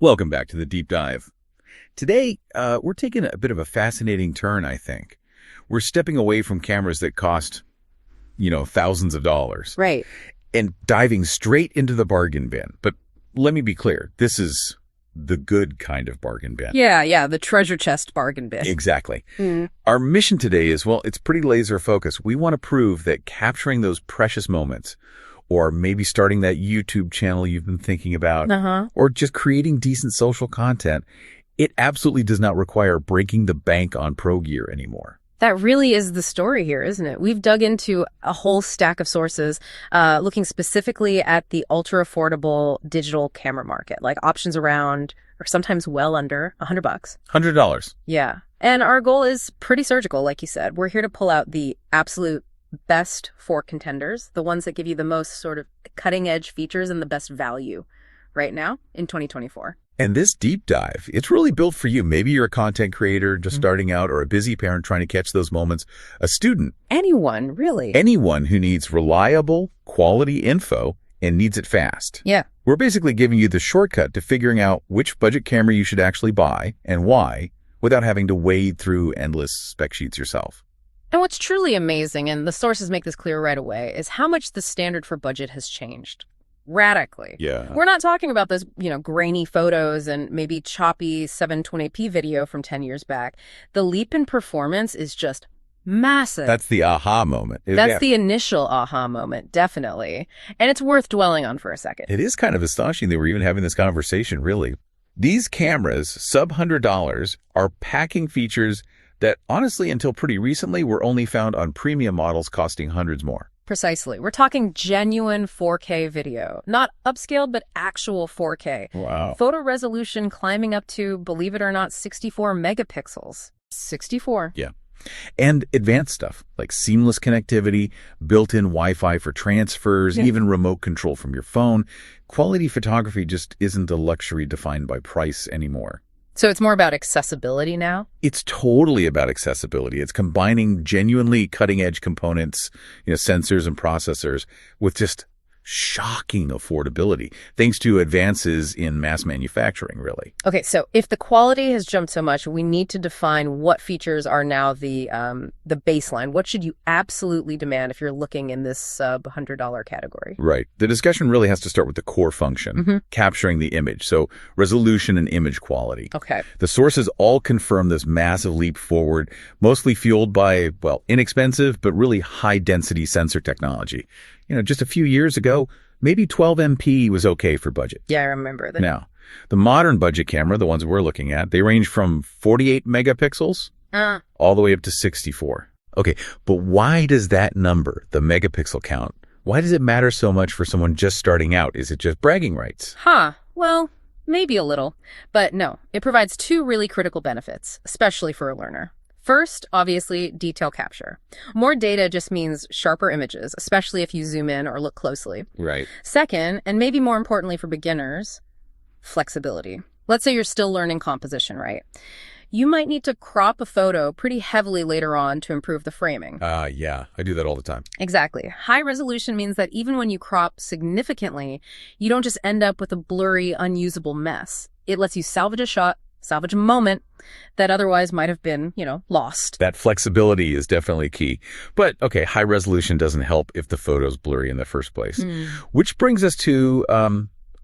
Welcome back to the Deep Dive. Today, we're taking a bit of a fascinating turn, I think. We're stepping away from cameras that cost, thousands of dollars. Right. And diving straight into the bargain bin. But let me be clear, this is the good kind of bargain bin. Yeah, the treasure chest bargain bin. Exactly. Our mission today is, it's pretty laser focused. We want to prove that capturing those precious moments, or maybe starting that YouTube channel you've been thinking about, or just creating decent social content, it absolutely does not require breaking the bank on pro gear anymore. That really is the story here, isn't it? We've dug into a whole stack of sources, looking specifically at the ultra-affordable digital camera market, like options around, or sometimes well under, $100. $100. Yeah. And our goal is pretty surgical, like you said. We're here to pull out the absolute best for contenders, the ones that give you the most sort of cutting-edge features and the best value right now in 2024. And this deep dive, it's really built for you. Maybe you're a content creator just starting out, or a busy parent trying to catch those moments, a student. Anyone, really. Anyone who needs reliable, quality info and needs it fast. Yeah. We're basically giving you the shortcut to figuring out which budget camera you should actually buy and why, without having to wade through endless spec sheets yourself. And what's truly amazing, and the sources make this clear right away, is how much the standard for budget has changed. Radically. Yeah. We're not talking about those, grainy photos and maybe choppy 720p video from 10 years back. The leap in performance is just massive. That's the aha moment. That's the initial aha moment, definitely. And it's worth dwelling on for a second. It is kind of astonishing that we're even having this conversation, really. These cameras, sub $100, are packing features that honestly, until pretty recently, were only found on premium models costing hundreds more. Precisely. We're talking genuine 4K video, not upscaled, but actual 4K. Wow. Photo resolution climbing up to, believe it or not, 64 megapixels. 64. Yeah. And advanced stuff like seamless connectivity, built-in Wi-Fi for transfers, even remote control from your phone. Quality photography just isn't a luxury defined by price anymore. So it's more about accessibility now? It's totally about accessibility. It's combining genuinely cutting-edge components, sensors and processors, with just shocking affordability, thanks to advances in mass manufacturing, really. Okay, so if the quality has jumped so much, we need to define what features are now the baseline. What should you absolutely demand if you're looking in this sub $100 category? Right. The discussion really has to start with the core function, capturing the image. So resolution and image quality. Okay. The sources all confirm this massive leap forward, mostly fueled by, inexpensive, but really high-density sensor technology. Just a few years ago, maybe 12 MP was okay for budget. Yeah, I remember that. Now, the modern budget camera, the ones we're looking at, they range from 48 megapixels all the way up to 64. Okay, but why does that number, the megapixel count, why does it matter so much for someone just starting out? Is it just bragging rights? Well, maybe a little. But no, it provides two really critical benefits, especially for a learner. First, obviously, detail capture. More data just means sharper images, especially if you zoom in or look closely. Right. Second, and maybe more importantly for beginners, flexibility. Let's say you're still learning composition, right? You might need to crop a photo pretty heavily later on to improve the framing. Yeah, I do that all the time. Exactly. High resolution means that even when you crop significantly, you don't just end up with a blurry, unusable mess. It lets you salvage a shot, salvage a moment that otherwise might have been, lost. That flexibility is definitely key. But, okay, high resolution doesn't help if the photo's blurry in the first place. Which brings us to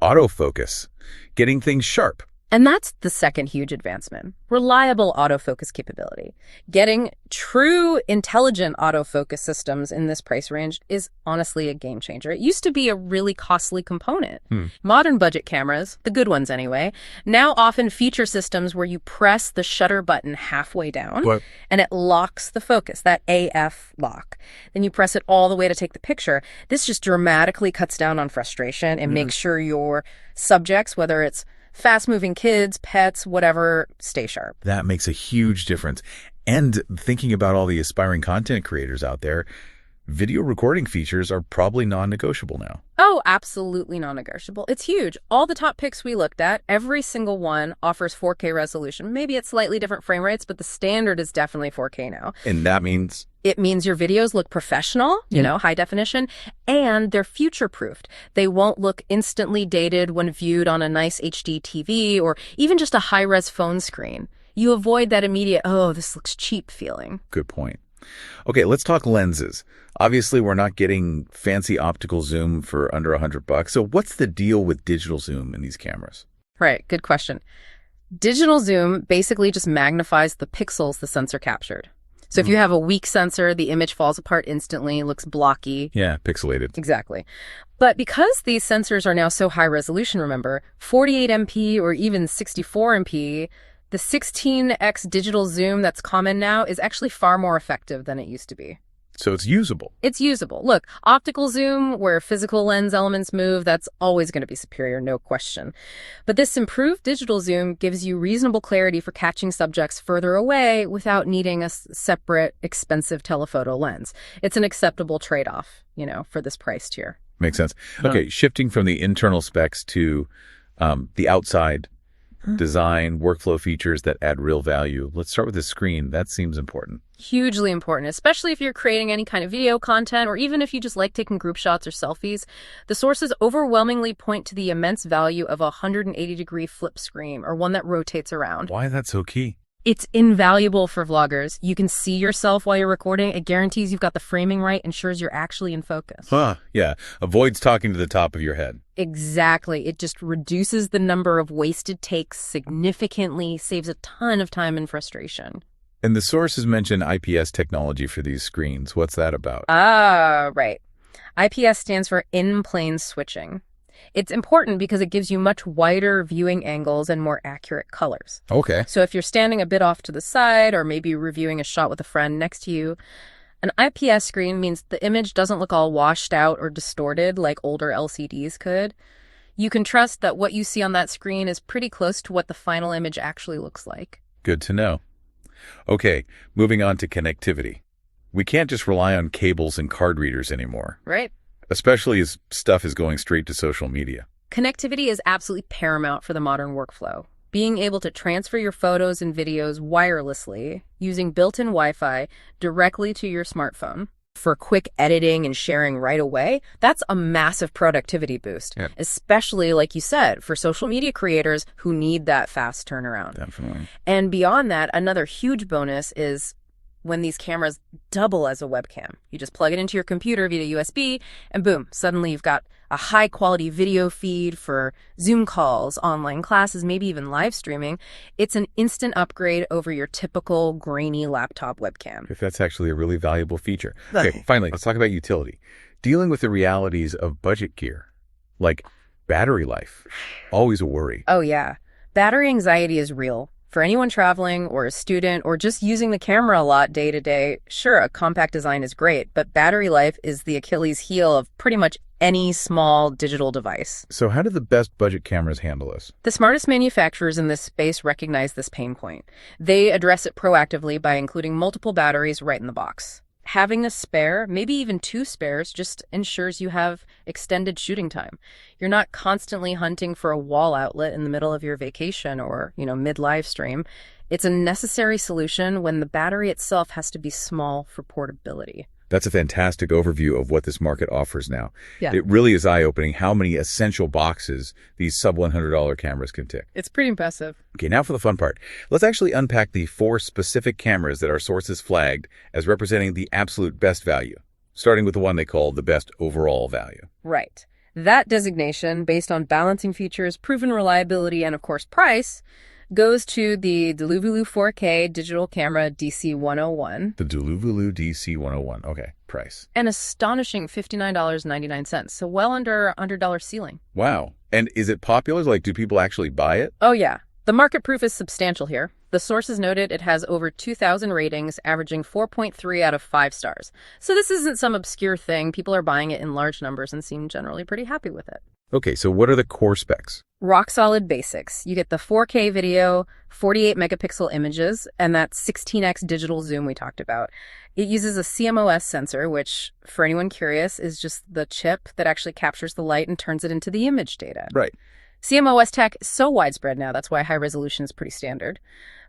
autofocus, getting things sharp. And that's the second huge advancement, reliable autofocus capability. Getting true intelligent autofocus systems in this price range is honestly a game changer. It used to be a really costly component. Modern budget cameras, the good ones anyway, now often feature systems where you press the shutter button halfway down and it locks the focus, that AF lock. Then you press it all the way to take the picture. This just dramatically cuts down on frustration and makes sure your subjects, whether it's fast-moving kids, pets, whatever, stay sharp. That makes a huge difference. And thinking about all the aspiring content creators out there, video recording features are probably non-negotiable now. Oh, absolutely non-negotiable. It's huge. All the top picks we looked at, every single one offers 4K resolution. Maybe it's slightly different frame rates, but the standard is definitely 4K now. And that means It means your videos look professional, high definition, and they're future-proofed. They won't look instantly dated when viewed on a nice HD TV or even just a high-res phone screen. You avoid that immediate, oh, this looks cheap feeling. Good point. Okay, let's talk lenses. Obviously, we're not getting fancy optical zoom for under $100. So what's the deal with digital zoom in these cameras? Right, good question. Digital zoom basically just magnifies the pixels the sensor captured. So if you have a weak sensor, the image falls apart instantly, looks blocky. Yeah, pixelated. Exactly. But because these sensors are now so high resolution, remember, 48 MP or even 64 MP, the 16x digital zoom that's common now is actually far more effective than it used to be. So it's usable. It's usable. Look, optical zoom, where physical lens elements move, that's always going to be superior, no question. But this improved digital zoom gives you reasonable clarity for catching subjects further away without needing a separate, expensive telephoto lens. It's an acceptable trade-off, for this price tier. Makes sense. Okay, shifting from the internal specs to the outside design, workflow features that add real value. Let's start with the screen. That seems important. Hugely important, especially if you're creating any kind of video content or even if you just like taking group shots or selfies. The sources overwhelmingly point to the immense value of a 180-degree flip screen or one that rotates around. Why is that so key? It's invaluable for vloggers. You can see yourself while you're recording. It guarantees you've got the framing right, ensures you're actually in focus. Yeah. Avoids talking to the top of your head. Exactly. It just reduces the number of wasted takes significantly, saves a ton of time and frustration. And the sources mention IPS technology for these screens. What's that about? Right. IPS stands for in-plane switching. It's important because it gives you much wider viewing angles and more accurate colors. Okay. So if you're standing a bit off to the side or maybe reviewing a shot with a friend next to you, an IPS screen means the image doesn't look all washed out or distorted like older LCDs could. You can trust that what you see on that screen is pretty close to what the final image actually looks like. Good to know. Okay, moving on to connectivity. We can't just rely on cables and card readers anymore. Right. Especially as stuff is going straight to social media. Connectivity is absolutely paramount for the modern workflow. Being able to transfer your photos and videos wirelessly using built-in Wi-Fi directly to your smartphone for quick editing and sharing right away, that's a massive productivity boost, especially, like you said, for social media creators who need that fast turnaround. Definitely. And beyond that, another huge bonus is when these cameras double as a webcam. You just plug it into your computer via USB, and boom, suddenly you've got a high-quality video feed for Zoom calls, online classes, maybe even live streaming. It's an instant upgrade over your typical grainy laptop webcam. If that's actually a really valuable feature. Okay, finally, let's talk about utility. Dealing with the realities of budget gear, like battery life. Always a worry. Oh, yeah. Battery anxiety is real. For anyone traveling or a student or just using the camera a lot day to day, sure, a compact design is great, but battery life is the Achilles heel of pretty much any small digital device. So how do the best budget cameras handle this? The smartest manufacturers in this space recognize this pain point. They address it proactively by including multiple batteries right in the box. Having a spare, maybe even two spares, just ensures you have extended shooting time. You're not constantly hunting for a wall outlet in the middle of your vacation or, mid-live stream. It's a necessary solution when the battery itself has to be small for portability. That's a fantastic overview of what this market offers now. Yeah. It really is eye-opening how many essential boxes these sub-$100 cameras can tick. It's pretty impressive. Okay, now for the fun part. Let's actually unpack the 4 specific cameras that our sources flagged as representing the absolute best value, starting with the one they call the best overall value. Right. That designation, based on balancing features, proven reliability, and of course price, goes to the Deluvulu 4K digital camera DC101. The Deluvulu DC101. Okay, price. An astonishing $59.99, so well under $100 ceiling. Wow. And is it popular? Like, do people actually buy it? Oh, yeah. The market proof is substantial here. The sources noted it has over 2,000 ratings, averaging 4.3 out of 5 stars. So this isn't some obscure thing. People are buying it in large numbers and seem generally pretty happy with it. Okay, so what are the core specs? Rock solid basics. You get the 4K video, 48 megapixel images, and that 16x digital zoom we talked about. It uses a CMOS sensor, which, for anyone curious, is just the chip that actually captures the light and turns it into the image data. Right. CMOS tech is so widespread now, that's why high resolution is pretty standard.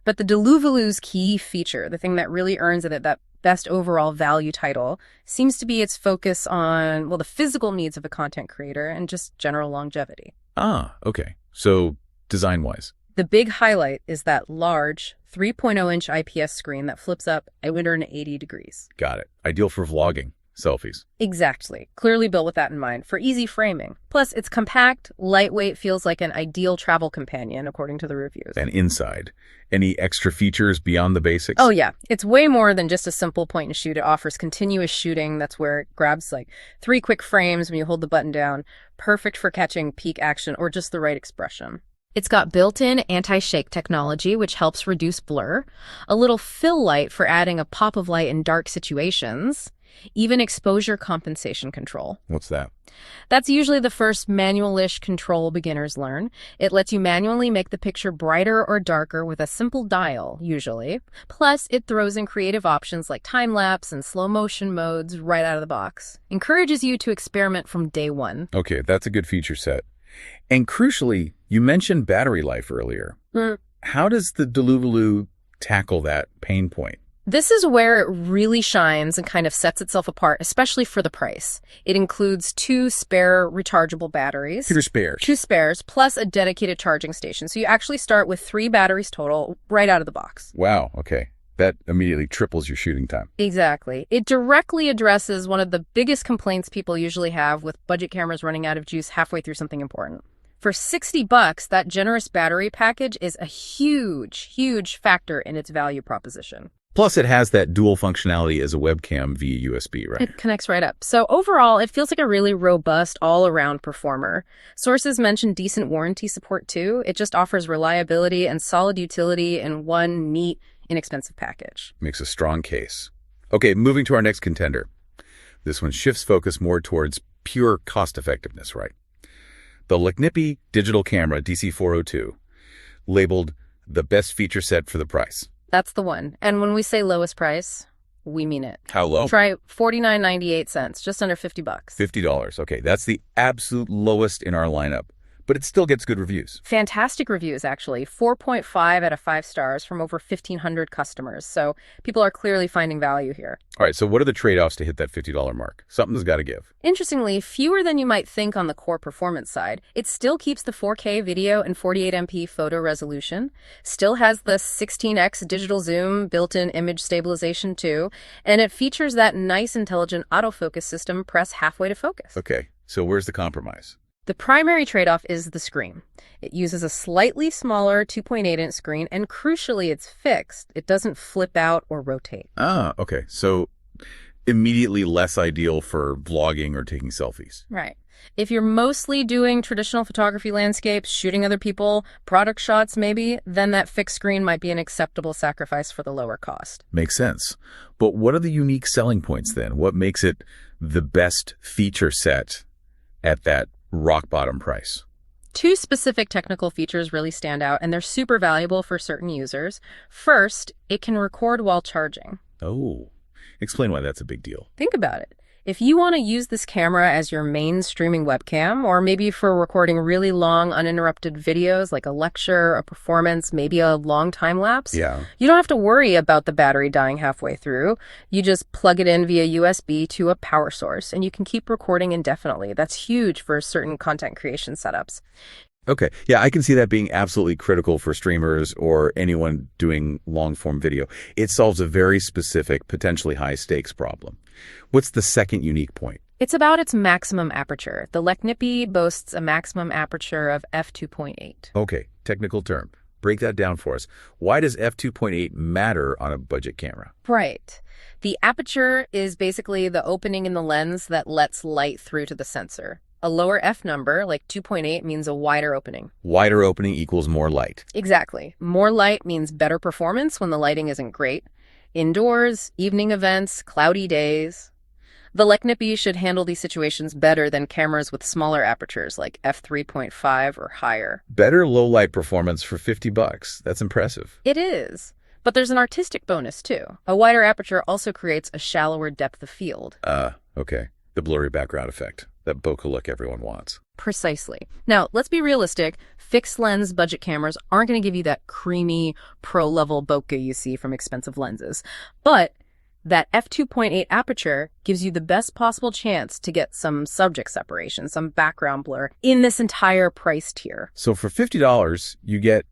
But the Deluvulu's key feature, the thing that really earns it that best overall value title seems to be its focus on, well, the physical needs of a content creator and just general longevity. Ah, okay. So design-wise. The big highlight is that large 3.0-inch IPS screen that flips up at 180 degrees. Got it. Ideal for vlogging, selfies. Exactly. Clearly built with that in mind, for easy framing. Plus, it's compact, lightweight, feels like an ideal travel companion, according to the reviews. And inside, any extra features beyond the basics? Oh, yeah. It's way more than just a simple point and shoot. It offers continuous shooting. That's where it grabs like 3 quick frames when you hold the button down. Perfect for catching peak action or just the right expression. It's got built-in anti-shake technology, which helps reduce blur, a little fill light for adding a pop of light in dark situations, even exposure compensation control. What's that? That's usually the first manual-ish control beginners learn. It lets you manually make the picture brighter or darker with a simple dial, usually. Plus, it throws in creative options like time-lapse and slow-motion modes right out of the box. Encourages you to experiment from day one. Okay, that's a good feature set. And crucially, you mentioned battery life earlier. How does the Duluvaloo tackle that pain point? This is where it really shines and kind of sets itself apart, especially for the price. It includes 2 spare rechargeable batteries. 2 spares. 2 spares, plus a dedicated charging station. So you actually start with 3 batteries total right out of the box. Wow, okay. That immediately triples your shooting time. Exactly. It directly addresses one of the biggest complaints people usually have with budget cameras running out of juice halfway through something important. For $60, that generous battery package is a huge, huge factor in its value proposition. Plus, it has that dual functionality as a webcam via USB, right? It connects right up. So overall, it feels like a really robust, all-around performer. Sources mention decent warranty support, too. It just offers reliability and solid utility in one neat, inexpensive package. Makes a strong case. Okay, moving to our next contender. This one shifts focus more towards pure cost-effectiveness, right? The Lacnipi digital camera DC402, labeled the best feature set for the price. That's the one. And when we say lowest price, we mean it. How low? Try $49.98, just under $50. $50. Okay, that's the absolute lowest in our lineup, but it still gets good reviews. Fantastic reviews, actually. 4.5 out of 5 stars from over 1,500 customers. So people are clearly finding value here. All right, so what are the trade-offs to hit that $50 mark? Something's got to give. Interestingly, fewer than you might think on the core performance side. It still keeps the 4K video and 48MP photo resolution, still has the 16x digital zoom, built-in image stabilization too, and it features that nice intelligent autofocus system, press halfway to focus. Okay, so where's the compromise? The primary trade-off is the screen. It uses a slightly smaller 2.8-inch screen, and crucially, it's fixed. It doesn't flip out or rotate. Ah, okay. So immediately less ideal for vlogging or taking selfies. Right. If you're mostly doing traditional photography landscapes, shooting other people, product shots maybe, then that fixed screen might be an acceptable sacrifice for the lower cost. Makes sense. But what are the unique selling points then? What makes it the best feature set at that rock bottom price? 2 specific technical features really stand out, and they're super valuable for certain users. First, it can record while charging. Oh, explain why that's a big deal. Think about it. If you want to use this camera as your main streaming webcam, or maybe for recording really long, uninterrupted videos like a lecture, a performance, maybe a long time lapse, you don't have to worry about the battery dying halfway through. You just plug it in via USB to a power source, and you can keep recording indefinitely. That's huge for certain content creation setups. Okay. Yeah, I can see that being absolutely critical for streamers or anyone doing long-form video. It solves a very specific, potentially high-stakes problem. What's the second unique point? It's about its maximum aperture. The Lacnipi boasts a maximum aperture of f2.8. Okay, technical term. Break that down for us. Why does f2.8 matter on a budget camera? Right. The aperture is basically the opening in the lens that lets light through to the sensor. A lower f number, like 2.8, means a wider opening. Wider opening equals more light. Exactly. More light means better performance when the lighting isn't great. Indoors, evening events, cloudy days. The Lacnipi should handle these situations better than cameras with smaller apertures like f3.5 or higher. Better low-light performance for $50. That's impressive. It is. But there's an artistic bonus, too. A wider aperture also creates a shallower depth of field. Okay. The blurry background effect. That bokeh look everyone wants. Precisely. Now, let's be realistic. Fixed lens budget cameras aren't going to give you that creamy, pro-level bokeh you see from expensive lenses. But That f2.8 aperture gives you the best possible chance to get some subject separation, some background blur in this entire price tier. So for $50, you get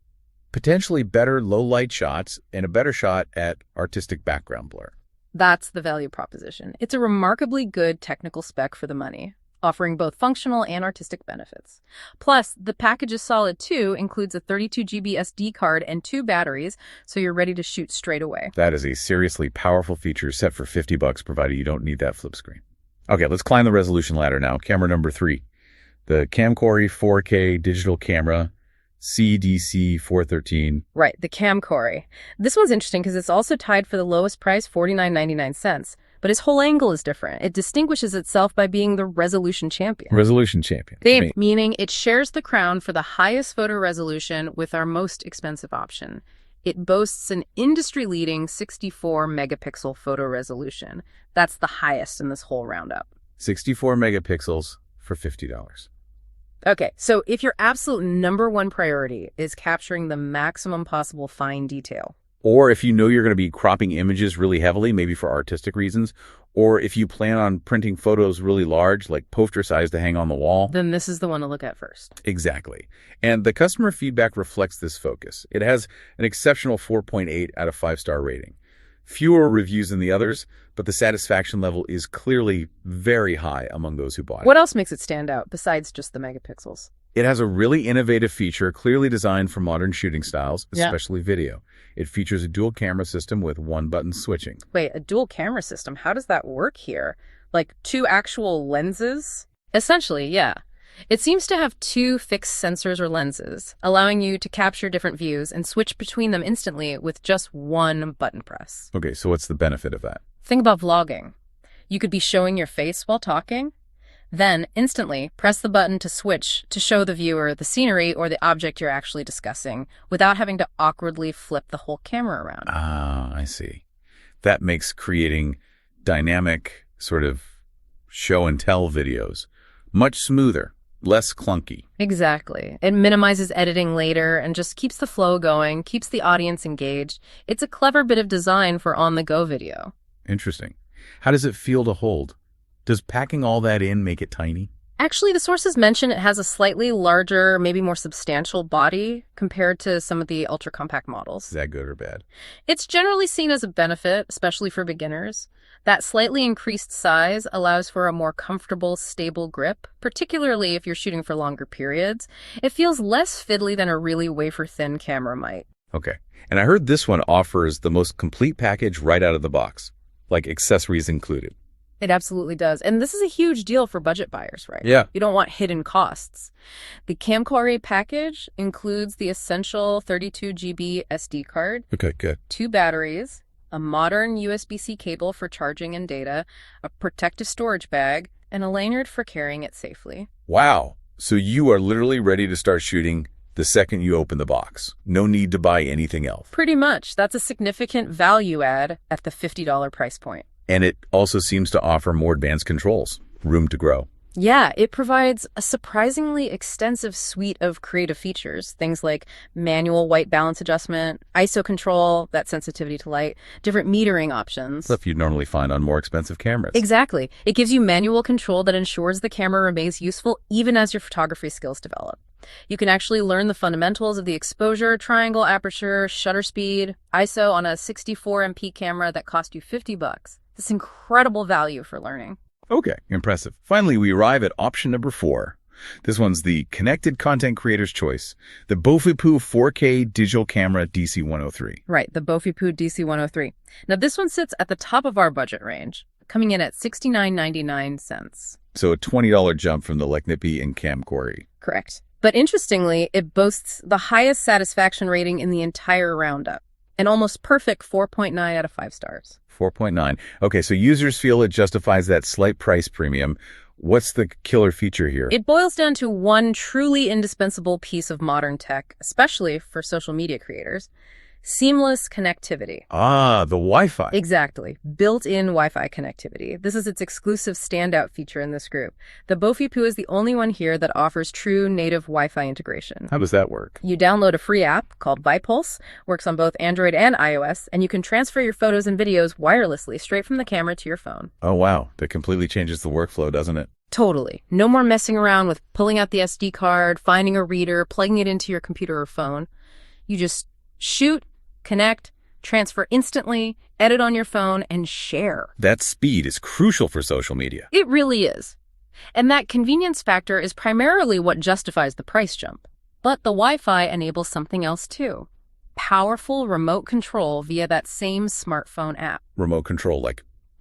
potentially better low-light shots and a better shot at artistic background blur. That's the value proposition. It's a remarkably good technical spec for the money, offering both functional and artistic benefits. Plus, the package is solid too, includes a 32 GB SD card and 2 batteries, so you're ready to shoot straight away. That is a seriously powerful feature set for $50, provided you don't need that flip screen. Okay, let's climb the resolution ladder now. Camera number 3, the Camcori 4K digital camera, CDC413. Right, the Camcori. This one's interesting because it's also tied for the lowest price, $49.99. But its whole angle is different. It distinguishes itself by being the resolution champion. Resolution champion. Meaning it shares the crown for the highest photo resolution with our most expensive option. It boasts an industry-leading 64 megapixel photo resolution. That's the highest in this whole roundup. 64 megapixels for $50. Okay, so if your absolute number one priority is capturing the maximum possible fine detail, or if you know you're going to be cropping images really heavily, maybe for artistic reasons, or if you plan on printing photos really large, like poster size to hang on the wall, then this is the one to look at first. Exactly. And the customer feedback reflects this focus. It has an exceptional 4.8 out of 5-star rating. Fewer reviews than the others, but the satisfaction level is clearly very high among those who bought it. What else makes it stand out besides just the megapixels? It has a really innovative feature, clearly designed for modern shooting styles, especially video. It features a dual camera system with one-button switching. Wait, a dual camera system? How does that work here? Like 2 actual lenses? Essentially, yeah. It seems to have 2 fixed sensors or lenses, allowing you to capture different views and switch between them instantly with just one button press. Okay, so what's the benefit of that? Think about vlogging. You could be showing your face while talking, then instantly press the button to switch to show the viewer the scenery or the object you're actually discussing without having to awkwardly flip the whole camera around. Ah, I see. That makes creating dynamic sort of show and tell videos much smoother, less clunky. Exactly. It minimizes editing later and just keeps the flow going, keeps the audience engaged. It's a clever bit of design for on-the-go video. Interesting. How does it feel to hold? Does packing all that in make it tiny? Actually, the sources mention it has a slightly larger, maybe more substantial body compared to some of the ultra-compact models. Is that good or bad? It's generally seen as a benefit, especially for beginners. That slightly increased size allows for a more comfortable, stable grip, particularly if you're shooting for longer periods. It feels less fiddly than a really wafer-thin camera might. Okay. And I heard this one offers the most complete package right out of the box, like accessories included. It absolutely does. And this is a huge deal for budget buyers, right? Yeah. You don't want hidden costs. The Camcori package includes the essential 32 GB SD card. Okay, good. 2 batteries, a modern USB-C cable for charging and data, a protective storage bag, and a lanyard for carrying it safely. Wow. So you are literally ready to start shooting the second you open the box. No need to buy anything else. Pretty much. That's a significant value add at the $50 price point. And it also seems to offer more advanced controls, room to grow. Yeah, it provides a surprisingly extensive suite of creative features, things like manual white balance adjustment, ISO control, that sensitivity to light, different metering options. Stuff you'd normally find on more expensive cameras. Exactly. It gives you manual control that ensures the camera remains useful even as your photography skills develop. You can actually learn the fundamentals of the exposure, triangle, aperture, shutter speed, ISO on a 64 MP camera that cost you $50. This incredible value for learning. Okay, impressive. Finally, we arrive at option number 4. This one's the connected content creator's choice, the Bofipu 4K digital camera DC103. Right, the Bofipu DC103. Now, this one sits at the top of our budget range, coming in at $69.99. So a $20 jump from the Leknippy and Camcori. Correct. But interestingly, it boasts the highest satisfaction rating in the entire roundup, an almost perfect 4.9 out of 5 stars. 4.9. Okay, so users feel it justifies that slight price premium. What's the killer feature here? It boils down to one truly indispensable piece of modern tech, especially for social media creators. Seamless connectivity. Ah, the Wi-Fi. Exactly. Built-in Wi-Fi connectivity. This is its exclusive standout feature in this group. The BoFiPoo is the only one here that offers true native Wi-Fi integration. How does that work? You download a free app called ViPulse, works on both Android and iOS, and you can transfer your photos and videos wirelessly straight from the camera to your phone. Oh, wow. That completely changes the workflow, doesn't it? Totally. No more messing around with pulling out the SD card, finding a reader, plugging it into your computer or phone. You just shoot, connect, transfer instantly, edit on your phone, and share. That speed is crucial for social media. It really is. And that convenience factor is primarily what justifies the price jump. But the Wi-Fi enables something else too. Powerful remote control via that same smartphone app. Remote control,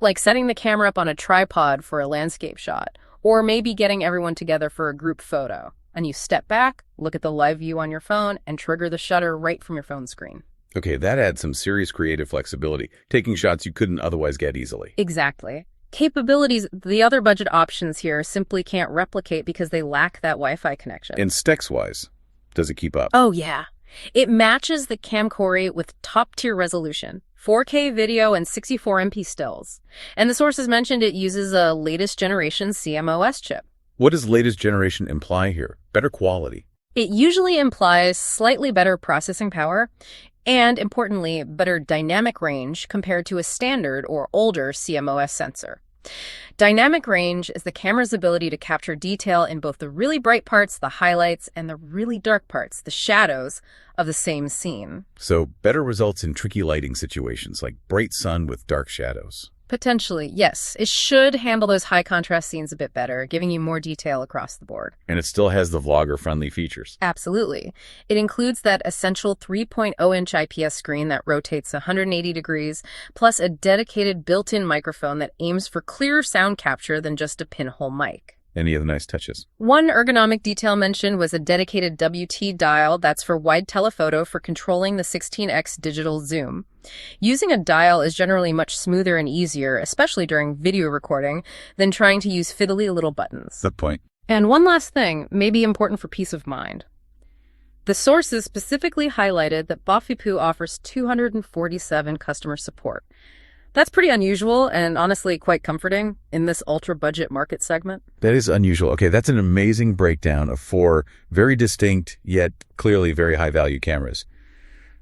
Like setting the camera up on a tripod for a landscape shot, or maybe getting everyone together for a group photo. And you step back, look at the live view on your phone, and trigger the shutter right from your phone screen. Okay, that adds some serious creative flexibility, taking shots you couldn't otherwise get easily. Exactly. Capabilities the other budget options here simply can't replicate because they lack that Wi-Fi connection. And specs-wise, does it keep up? Oh, yeah. It matches the Camcori with top-tier resolution, 4K video and 64 MP stills. And the sources mentioned it uses a latest generation CMOS chip. What does latest generation imply here? Better quality? It usually implies slightly better processing power and, importantly, better dynamic range compared to a standard or older CMOS sensor. Dynamic range is the camera's ability to capture detail in both the really bright parts, the highlights, and the really dark parts, the shadows, of the same scene. So better results in tricky lighting situations like bright sun with dark shadows. Potentially, yes. It should handle those high contrast scenes a bit better, giving you more detail across the board. And it still has the vlogger-friendly features. Absolutely. It includes that essential 3.0-inch IPS screen that rotates 180 degrees, plus a dedicated built-in microphone that aims for clearer sound capture than just a pinhole mic. Any of the nice touches? One ergonomic detail mentioned was a dedicated WT dial that's for wide telephoto for controlling the 16x digital zoom. Using a dial is generally much smoother and easier, especially during video recording, than trying to use fiddly little buttons. Good point. And one last thing, may be important for peace of mind. The sources specifically highlighted that BoFiPoo offers 247 customer support. That's pretty unusual and honestly quite comforting in this ultra-budget market segment. That is unusual. Okay, that's an amazing breakdown of 4 very distinct, yet clearly very high-value cameras.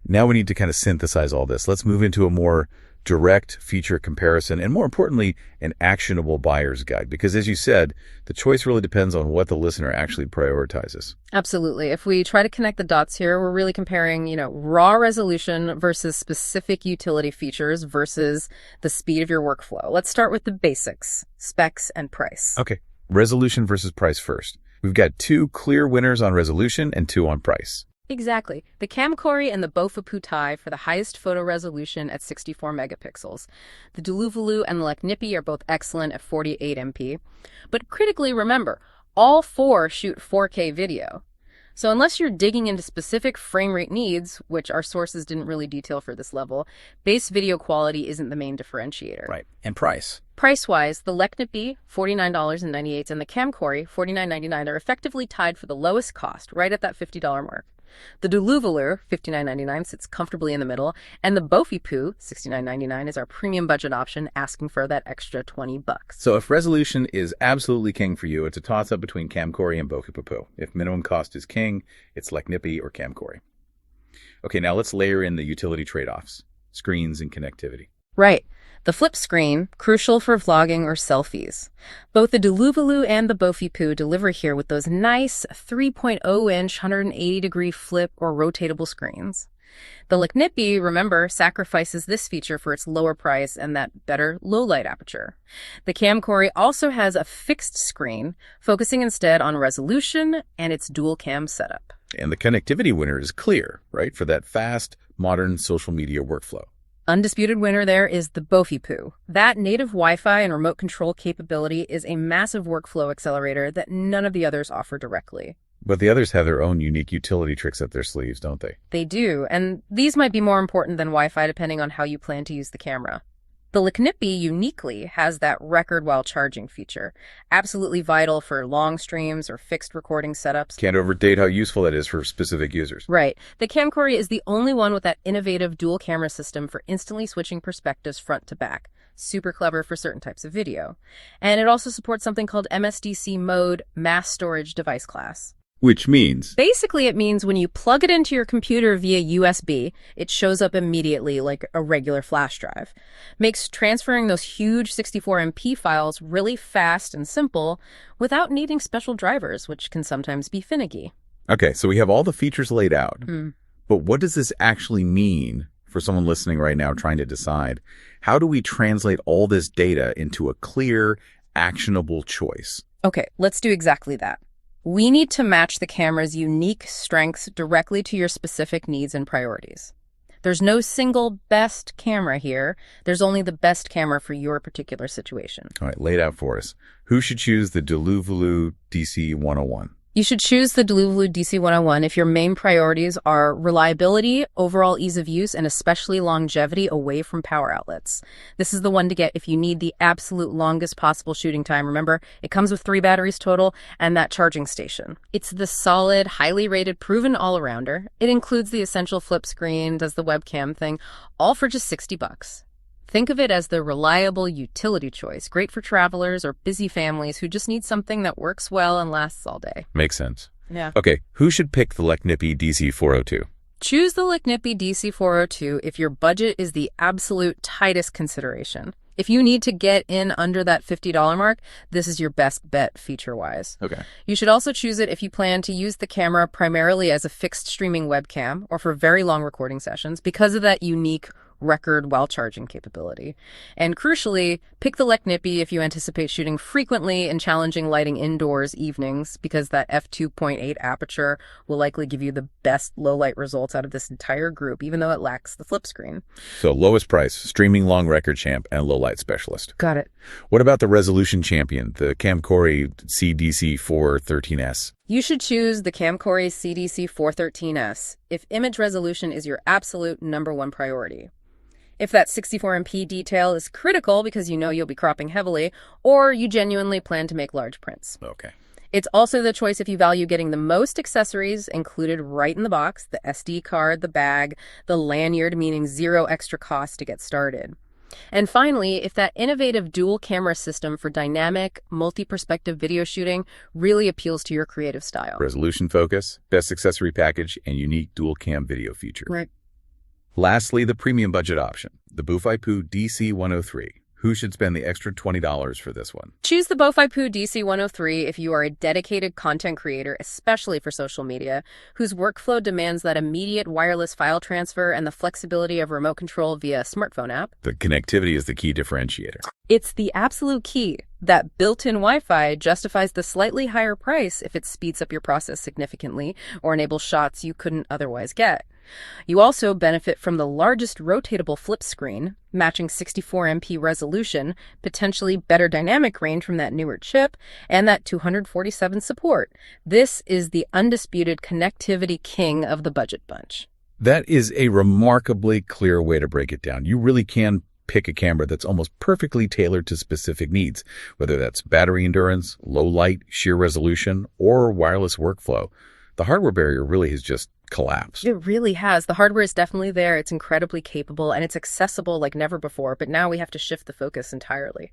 Now we need to kind of synthesize all this. Let's move into a more direct feature comparison and, more importantly, an actionable buyer's guide. Because as you said, the choice really depends on what the listener actually prioritizes. Absolutely. If we try to connect the dots here, we're really comparing, raw resolution versus specific utility features versus the speed of your workflow. Let's start with the basics, specs and price. Okay. Resolution versus price first. We've got 2 clear winners on resolution and 2 on price. Exactly. The Camcori and the BoFiPoo tie for the highest photo resolution at 64 megapixels. The Duluvalu and the Leknippy are both excellent at 48 MP. But critically, remember, all 4 shoot 4K video. So unless you're digging into specific frame rate needs, which our sources didn't really detail for this level, base video quality isn't the main differentiator. Right. And price? Price-wise, the Leknippy, $49.98, and the Camcori, $49.99, are effectively tied for the lowest cost, right at that $50 mark. The Duluvalu, $59.99, sits comfortably in the middle, and the BoFiPoo, $69.99, is our premium budget option, asking for that extra $20. So if resolution is absolutely king for you, it's a toss-up between Camcori and BoFiPoo. If minimum cost is king, it's Leknippy or Camcori. Okay, now let's layer in the utility trade-offs, screens and connectivity. Right. The flip screen, crucial for vlogging or selfies. Both the Duluvalu and the BoFiPoo deliver here with those nice 3.0-inch 180-degree flip or rotatable screens. The Leknippy, remember, sacrifices this feature for its lower price and that better low-light aperture. The Camcori also has a fixed screen, focusing instead on resolution and its dual-cam setup. And the connectivity winner is clear, right, for that fast, modern social media workflow. Undisputed winner there is the BoFiPoo. That native Wi-Fi and remote control capability is a massive workflow accelerator that none of the others offer directly. But the others have their own unique utility tricks up their sleeves, don't they? They do, and these might be more important than Wi-Fi depending on how you plan to use the camera. The LickNippy uniquely has that record while charging feature, absolutely vital for long streams or fixed recording setups. Can't overstate how useful that is for specific users. Right. The Camcori is the only one with that innovative dual camera system for instantly switching perspectives front to back. Super clever for certain types of video. And it also supports something called MSDC mode, mass storage device class. Which means? Basically, it means when you plug it into your computer via USB, it shows up immediately like a regular flash drive. Makes transferring those huge 64MP files really fast and simple without needing special drivers, which can sometimes be finicky. Okay, so we have all the features laid out. But what does this actually mean for someone listening right now trying to decide? How do we translate all this data into a clear, actionable choice? Okay, let's do exactly that. We need to match the camera's unique strengths directly to your specific needs and priorities. There's no single best camera here. There's only the best camera for your particular situation. All right, lay it out for us. Who should choose the Duluvalu DC-101? You should choose the Duluvalu DC-101 if your main priorities are reliability, overall ease of use, and especially longevity away from power outlets. This is the one to get if you need the absolute longest possible shooting time. Remember, it comes with 3 batteries total and that charging station. It's the solid, highly rated, proven all-arounder. It includes the essential flip screen, does the webcam thing, all for just $60. Think of it as the reliable utility choice, great for travelers or busy families who just need something that works well and lasts all day. Makes sense. Yeah. Okay, who should pick the LickNippy DC-402? Choose the LickNippy DC-402 if your budget is the absolute tightest consideration. If you need to get in under that $50 mark, this is your best bet feature-wise. Okay. You should also choose it if you plan to use the camera primarily as a fixed streaming webcam or for very long recording sessions because of that unique record while charging capability. And crucially, pick the LickNippy if you anticipate shooting frequently in challenging lighting indoors evenings because that f2.8 aperture will likely give you the best low light results out of this entire group, even though it lacks the flip screen. So lowest price, streaming long record champ, and low light specialist. Got it. What about the resolution champion, the Camcori CDC-413S? You should choose the Camcori CDC-413S if image resolution is your absolute #1 priority. If that 64MP detail is critical because you know you'll be cropping heavily, or you genuinely plan to make large prints. Okay. It's also the choice if you value getting the most accessories included right in the box, the SD card, the bag, the lanyard, meaning 0 extra cost to get started. And finally, if that innovative dual camera system for dynamic, multi-perspective video shooting really appeals to your creative style. Resolution focus, best accessory package, and unique dual cam video feature. Right. Lastly, the premium budget option, the BoFiPu DC-103. Who should spend the extra $20 for this one? Choose the BoFiPu DC-103 if you are a dedicated content creator, especially for social media, whose workflow demands that immediate wireless file transfer and the flexibility of remote control via a smartphone app. The connectivity is the key differentiator. It's the absolute key. That built-in Wi-Fi justifies the slightly higher price if it speeds up your process significantly or enables shots you couldn't otherwise get. You also benefit from the largest rotatable flip screen, matching 64MP resolution, potentially better dynamic range from that newer chip, and that 247 support. This is the undisputed connectivity king of the budget bunch. That is a remarkably clear way to break it down. You really can pick a camera that's almost perfectly tailored to specific needs, whether that's battery endurance, low light, sheer resolution, or wireless workflow. The hardware barrier really has just collapsed. It really has. The hardware is definitely there. It's incredibly capable and it's accessible like never before. But now we have to shift the focus entirely.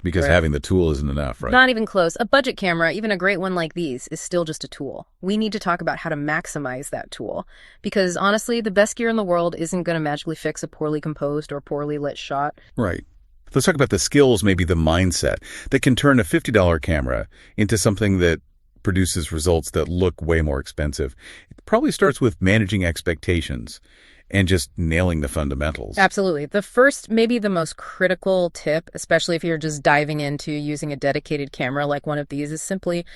Because having the tool isn't enough, right? Not even close. A budget camera, even a great one like these, is still just a tool. We need to talk about how to maximize that tool. Because honestly, the best gear in the world isn't going to magically fix a poorly composed or poorly lit shot. Right. Let's talk about the skills, maybe the mindset, that can turn a $50 camera into something that produces results that look way more expensive. It probably starts with managing expectations and just nailing the fundamentals. Absolutely. The first, maybe the most critical tip, especially if you're just diving into using a dedicated camera like one of these, is simply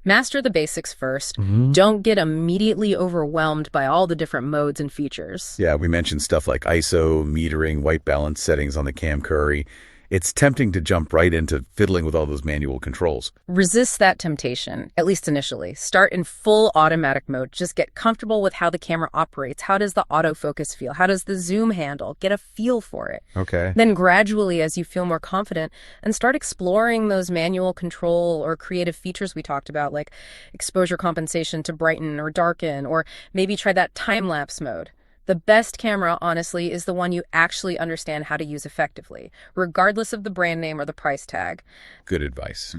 master the basics first. Don't get immediately overwhelmed by all the different modes and features. Yeah, we mentioned stuff like ISO, metering, white balance settings on the Camcori. It's tempting to jump right into fiddling with all those manual controls. Resist that temptation, at least initially. Start in full automatic mode. Just get comfortable with how the camera operates. How does the autofocus feel? How does the zoom handle? Get a feel for it. Okay. Then gradually, as you feel more confident, and start exploring those manual control or creative features we talked about, like exposure compensation to brighten or darken, or maybe try that time-lapse mode. The best camera, honestly, is the one you actually understand how to use effectively, regardless of the brand name or the price tag. Good advice.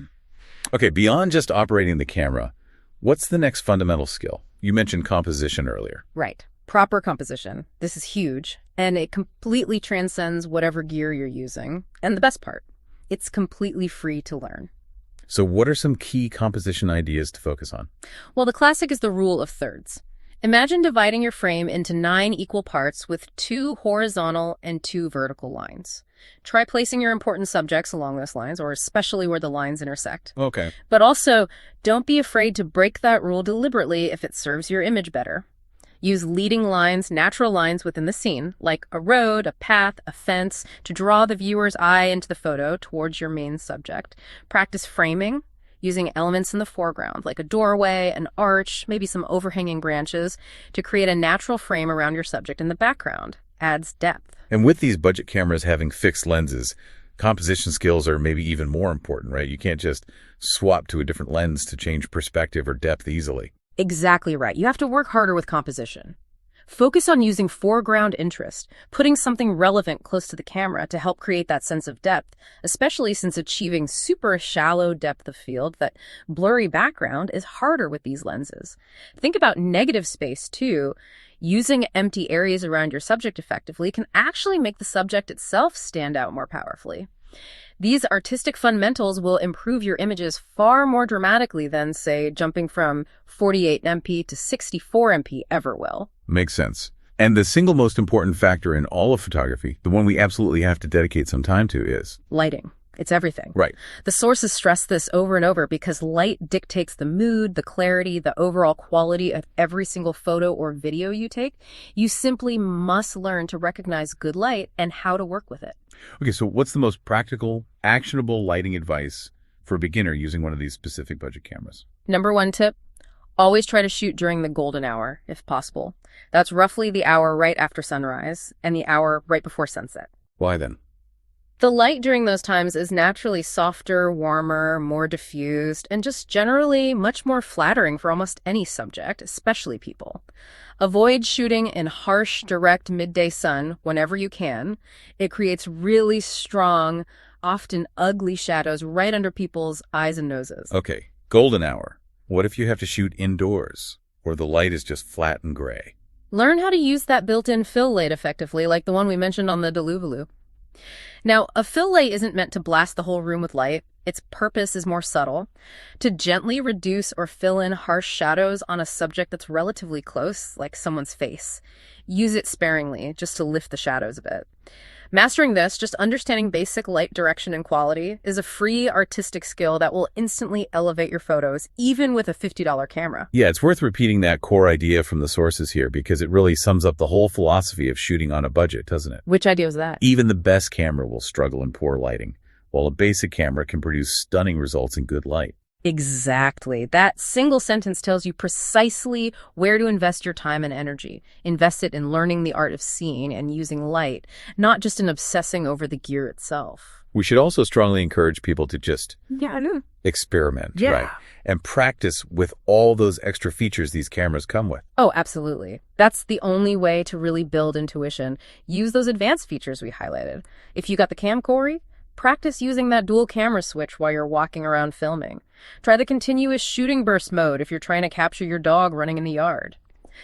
Okay, beyond just operating the camera, what's the next fundamental skill? You mentioned composition earlier. Right. Proper composition. This is huge, and it completely transcends whatever gear you're using. And the best part, it's completely free to learn. So what are some key composition ideas to focus on? Well, the classic is the rule of thirds. Imagine dividing your frame into 9 equal parts with 2 horizontal and 2 vertical lines. Try placing your important subjects along those lines, or especially where the lines intersect. Okay. But also, don't be afraid to break that rule deliberately if it serves your image better. Use leading lines, natural lines within the scene, like a road, a path, a fence, to draw the viewer's eye into the photo towards your main subject. Practice framing, using elements in the foreground, like a doorway, an arch, maybe some overhanging branches, to create a natural frame around your subject in the background. Adds depth. And with these budget cameras having fixed lenses, composition skills are maybe even more important, right? You can't just swap to a different lens to change perspective or depth easily. Exactly right. You have to work harder with composition. Focus on using foreground interest, putting something relevant close to the camera to help create that sense of depth, especially since achieving super shallow depth of field, that blurry background, is harder with these lenses. Think about negative space, too. Using empty areas around your subject effectively can actually make the subject itself stand out more powerfully. These artistic fundamentals will improve your images far more dramatically than, say, jumping from 48 MP to 64 MP ever will. Makes sense. And the single most important factor in all of photography, the one we absolutely have to dedicate some time to, is lighting. It's everything. Right. The sources stress this over and over because light dictates the mood, the clarity, the overall quality of every single photo or video you take. You simply must learn to recognize good light and how to work with it. Okay, so what's the most practical, actionable lighting advice for a beginner using one of these specific budget cameras? Number 1 tip, always try to shoot during the golden hour, if possible. That's roughly the hour right after sunrise and the hour right before sunset. Why then? The light during those times is naturally softer, warmer, more diffused, and just generally much more flattering for almost any subject, especially people. Avoid shooting in harsh, direct midday sun whenever you can. It creates really strong, often ugly shadows right under people's eyes and noses. Okay, golden hour. What if you have to shoot indoors, or the light is just flat and gray? Learn how to use that built-in fill light effectively, like the one we mentioned on the Deluvolue. Now, a fill light isn't meant to blast the whole room with light. Its purpose is more subtle, to gently reduce or fill in harsh shadows on a subject that's relatively close, like someone's face. Use it sparingly, just to lift the shadows a bit. Mastering this, just understanding basic light direction and quality, is a free artistic skill that will instantly elevate your photos, even with a $50 camera. Yeah, it's worth repeating that core idea from the sources here because it really sums up the whole philosophy of shooting on a budget, doesn't it? Which idea was that? Even the best camera will struggle in poor lighting, while a basic camera can produce stunning results in good light. Exactly. That single sentence tells you precisely where to invest your time and energy. Invest it in learning the art of seeing and using light, not just in obsessing over the gear itself. We should also strongly encourage people to just experiment, Yeah. right? And practice with all those extra features these cameras come with. Oh, absolutely. That's the only way to really build intuition. Use those advanced features we highlighted. If you got the camcorder, practice using that dual camera switch while you're walking around filming. Try the continuous shooting burst mode if you're trying to capture your dog running in the yard.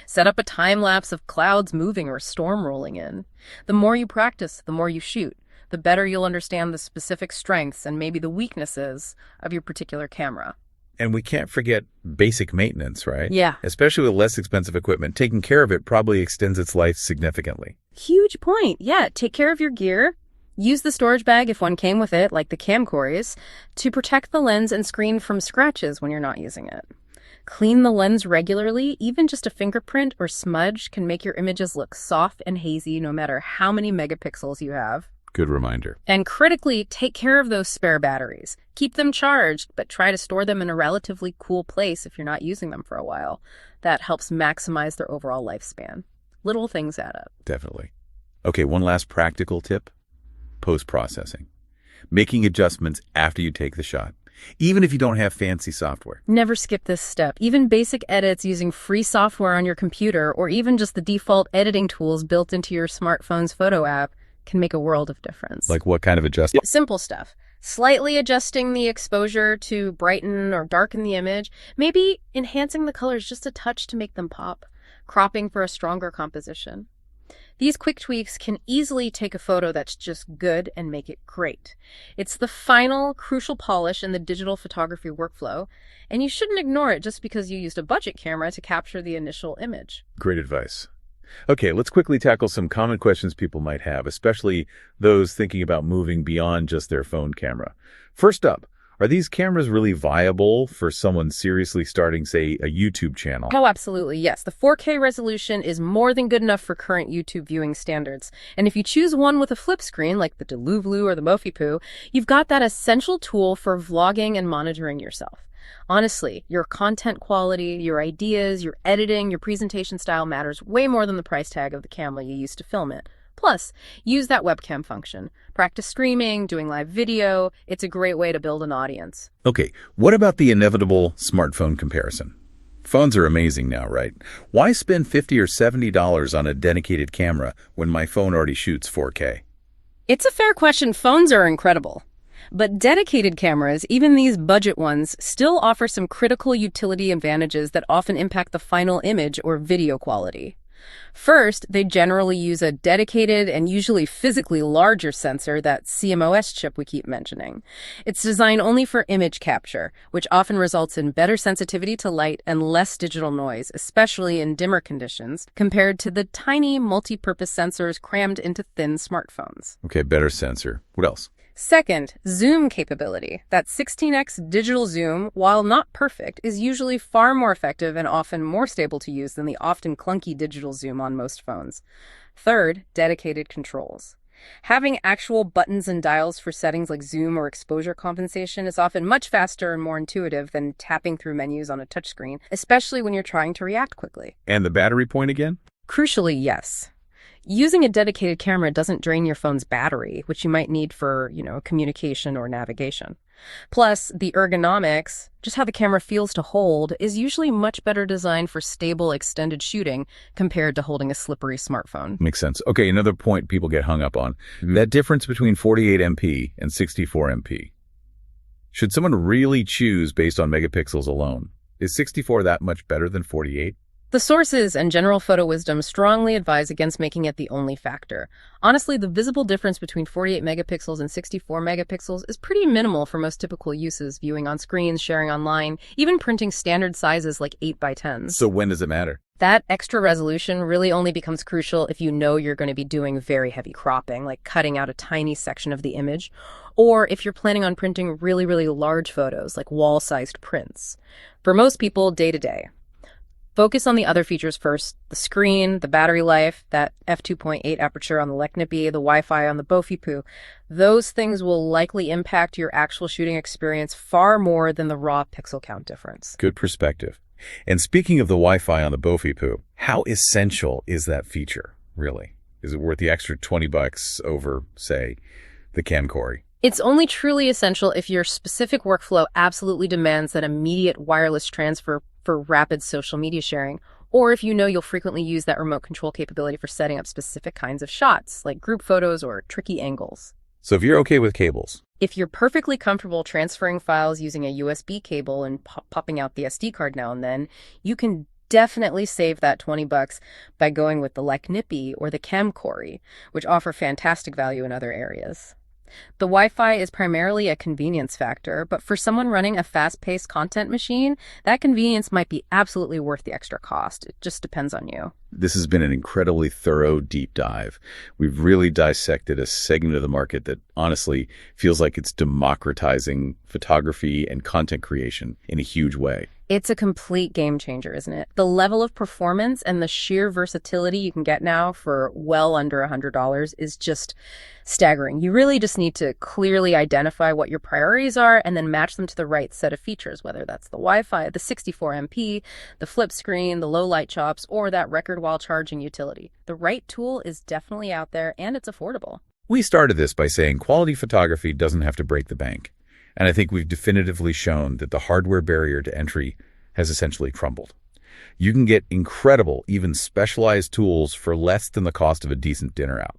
Set up a time lapse of clouds moving or a storm rolling in. The more you practice, the more you shoot. The better you'll understand the specific strengths and maybe the weaknesses of your particular camera. And we can't forget basic maintenance, right? Yeah. Especially with less expensive equipment. Taking care of it probably extends its life significantly. Huge point. Yeah, take care of your gear. Use the storage bag if one came with it, like the camcorders, to protect the lens and screen from scratches when you're not using it. Clean the lens regularly. Even just a fingerprint or smudge can make your images look soft and hazy no matter how many megapixels you have. Good reminder. And critically, take care of those spare batteries. Keep them charged, but try to store them in a relatively cool place if you're not using them for a while. That helps maximize their overall lifespan. Little things add up. Definitely. Okay, one last practical tip. Post-processing. Making adjustments after you take the shot, even if you don't have fancy software. Never skip this step. Even basic edits using free software on your computer, or even just the default editing tools built into your smartphone's photo app, can make a world of difference. Like what kind of adjustment? Simple stuff. Slightly adjusting the exposure to brighten or darken the image. Maybe enhancing the colors just a touch to make them pop. Cropping for a stronger composition. These quick tweaks can easily take a photo that's just good and make it great. It's the final crucial polish in the digital photography workflow, and you shouldn't ignore it just because you used a budget camera to capture the initial image. Great advice. Okay, let's quickly tackle some common questions people might have, especially those thinking about moving beyond just their phone camera. First up, are these cameras really viable for someone seriously starting, say, a YouTube channel? Oh, absolutely, yes. The 4K resolution is more than good enough for current YouTube viewing standards. And if you choose one with a flip screen, like the Deluvlu or the Mophie, you've got that essential tool for vlogging and monitoring yourself. Honestly, your content quality, your ideas, your editing, your presentation style matters way more than the price tag of the camera you used to film it. Plus, use that webcam function. Practice streaming, doing live video. It's a great way to build an audience. Okay, what about the inevitable smartphone comparison? Phones are amazing now, right? Why spend $50 or $70 on a dedicated camera when my phone already shoots 4K? It's a fair question. Phones are incredible. But dedicated cameras, even these budget ones, still offer some critical utility advantages that often impact the final image or video quality. First, they generally use a dedicated and usually physically larger sensor, that CMOS chip we keep mentioning. It's designed only for image capture, which often results in better sensitivity to light and less digital noise, especially in dimmer conditions, compared to the tiny multi-purpose sensors crammed into thin smartphones. Okay, better sensor. What else? Second, zoom capability. That 16x digital zoom, while not perfect, is usually far more effective and often more stable to use than the often clunky digital zoom on most phones. Third, dedicated controls. Having actual buttons and dials for settings like zoom or exposure compensation is often much faster and more intuitive than tapping through menus on a touchscreen, especially when you're trying to react quickly. And the battery point again? Crucially, yes. Using a dedicated camera doesn't drain your phone's battery, which you might need for, communication or navigation. Plus, the ergonomics, just how the camera feels to hold, is usually much better designed for stable, extended shooting compared to holding a slippery smartphone. Makes sense. Okay, another point people get hung up on. That difference between 48 MP and 64 MP. Should someone really choose based on megapixels alone? Is 64 that much better than 48? The sources and general photo wisdom strongly advise against making it the only factor. Honestly, the visible difference between 48 megapixels and 64 megapixels is pretty minimal for most typical uses, viewing on screens, sharing online, even printing standard sizes like 8x10s. So when does it matter? That extra resolution really only becomes crucial if you know you're going to be doing very heavy cropping, like cutting out a tiny section of the image, or if you're planning on printing really, really large photos, like wall-sized prints. For most people, day to day. Focus on the other features first: the screen, the battery life, that f2.8 aperture on the Leknippie, the Wi-Fi on the Mophie. Those things will likely impact your actual shooting experience far more than the raw pixel count difference. Good perspective. And speaking of the Wi-Fi on the Mophie, how essential is that feature, really? Is it worth the extra $20 over, say, the Camcori? It's only truly essential if your specific workflow absolutely demands that immediate wireless transfer for rapid social media sharing, or if you know you'll frequently use that remote control capability for setting up specific kinds of shots, like group photos or tricky angles. So if you're okay with cables. If you're perfectly comfortable transferring files using a USB cable and popping out the SD card now and then, you can definitely save that $20 by going with the Leknippie or the Camcori, which offer fantastic value in other areas. The Wi-Fi is primarily a convenience factor, but for someone running a fast-paced content machine, that convenience might be absolutely worth the extra cost. It just depends on you. This has been an incredibly thorough deep dive. We've really dissected a segment of the market that honestly feels like it's democratizing photography and content creation in a huge way. It's a complete game changer, isn't it? The level of performance and the sheer versatility you can get now for well under $100 is just staggering. You really just need to clearly identify what your priorities are and then match them to the right set of features, whether that's the Wi-Fi, the 64MP, the flip screen, the low light chops, or that record while charging utility. The right tool is definitely out there and it's affordable. We started this by saying quality photography doesn't have to break the bank. And I think we've definitively shown that the hardware barrier to entry has essentially crumbled. You can get incredible, even specialized tools for less than the cost of a decent dinner out.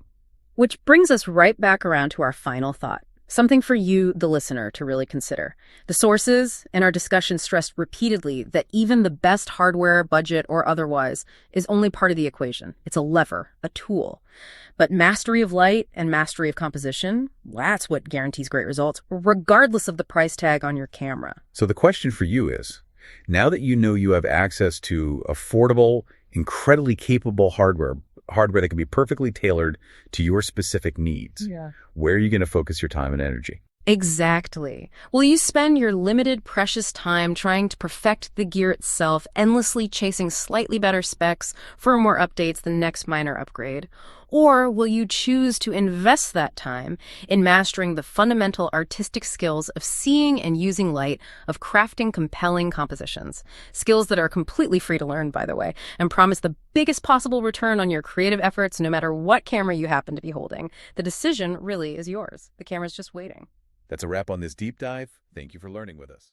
Which brings us right back around to our final thought. Something for you, the listener, to really consider. The sources in our discussion stressed repeatedly that even the best hardware, budget, or otherwise, is only part of the equation. It's a lever, a tool. But mastery of light and mastery of composition, that's what guarantees great results, regardless of the price tag on your camera. So the question for you is, now that you know you have access to affordable, incredibly capable hardware that can be perfectly tailored to your specific needs, where are you going to focus your time and energy? Exactly. Will you spend your limited, precious time trying to perfect the gear itself, endlessly chasing slightly better specs, firmware updates, the next minor upgrade? Or will you choose to invest that time in mastering the fundamental artistic skills of seeing and using light, of crafting compelling compositions? Skills that are completely free to learn, by the way, and promise the biggest possible return on your creative efforts no matter what camera you happen to be holding. The decision really is yours. The camera's just waiting. That's a wrap on this deep dive. Thank you for learning with us.